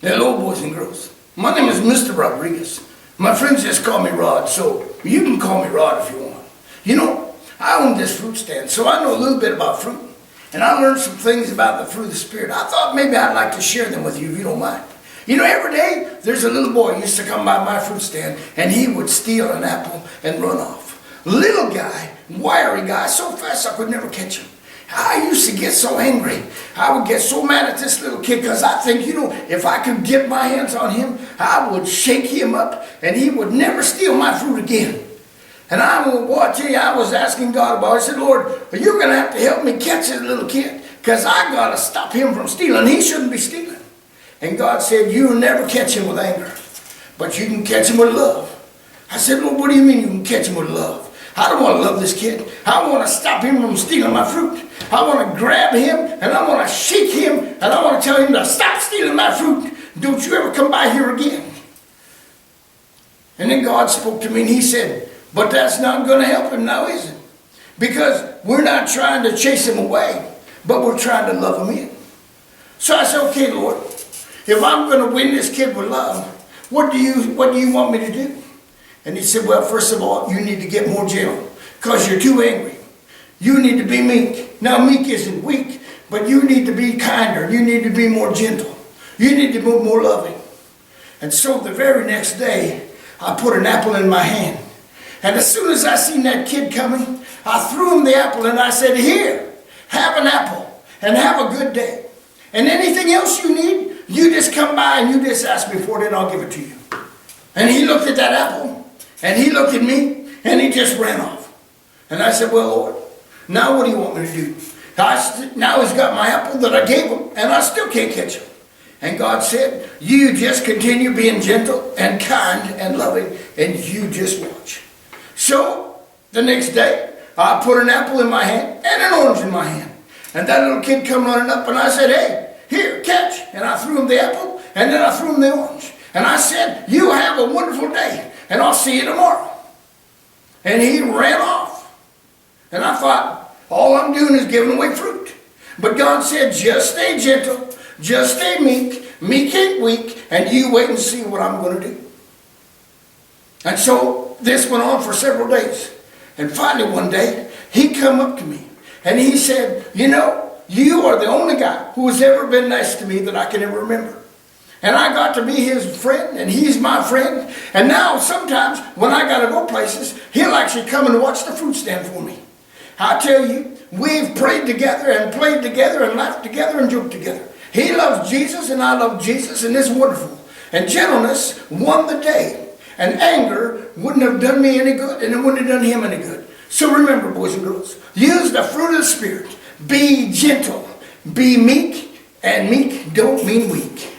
Hello, boys and girls. My name is Mr. Rodriguez. My friends just call me Rod, so you can call me Rod if you want. You know, I own this fruit stand, so I know a little bit about fruit. And I learned some things about the fruit of the Spirit. I thought maybe I'd like to share them with you if you don't mind. You know, every day there's a little boy who used to come by my fruit stand, and he would steal an apple and run off. Little guy, wiry guy, so fast I could never catch him. I used to get so angry. I would get so mad at this little kid because I think, you know, if I could get my hands on him, I would shake him up and he would never steal my fruit again. And I tell you, I was asking God about it. I said, Lord, you're going to have to help me catch this little kid because I got to stop him from stealing. He shouldn't be stealing. And God said, you'll never catch him with anger, but you can catch him with love. I said, Lord, what do you mean you can catch him with love? I don't want to love this kid. I want to stop him from stealing my fruit. I want to grab him and I want to shake him and I want to tell him to stop stealing my fruit. Don't you ever come by here again. And then God spoke to me and he said, but that's not going to help him now, is it? Because we're not trying to chase him away, but we're trying to love him in. So I said, okay, Lord, if I'm going to win this kid with love, what do you want me to do? And he said, well, first of all, you need to get more gentle because you're too angry. You need to be meek. Now, meek isn't weak, but you need to be kinder. You need to be more gentle. You need to be more loving. And so the very next day, I put an apple in my hand. And as soon as I seen that kid coming, I threw him the apple and I said, here, have an apple and have a good day. And anything else you need, you just come by and you just ask me for it and I'll give it to you. And he looked at that apple and he looked at me and he just ran off. And I said, well, Lord, now what do you want me to do? Now he's got my apple that I gave him and I still can't catch him. And God said, you just continue being gentle and kind and loving and you just watch. So the next day, I put an apple in my hand and an orange in my hand. And that little kid come running up and I said, hey, here, catch. And I threw him the apple and then I threw him the orange. And I said, you have a wonderful day and I'll see you tomorrow. And he ran off. And I thought, all I'm doing is giving away fruit. But God said, just stay gentle, just stay meek, meek ain't weak, and you wait and see what I'm going to do. And so this went on for several days. And finally one day, he come up to me and he said, you know, you are the only guy who has ever been nice to me that I can ever remember. And I got to be his friend, and he's my friend. And now sometimes when I got to go places, he'll actually come and watch the fruit stand for me. I tell you, we've prayed together and played together and laughed together and joked together. He loves Jesus and I love Jesus, and it's wonderful. And gentleness won the day. And anger wouldn't have done me any good, and it wouldn't have done him any good. So remember, boys and girls, use the fruit of the Spirit. Be gentle, be meek, and meek don't mean weak.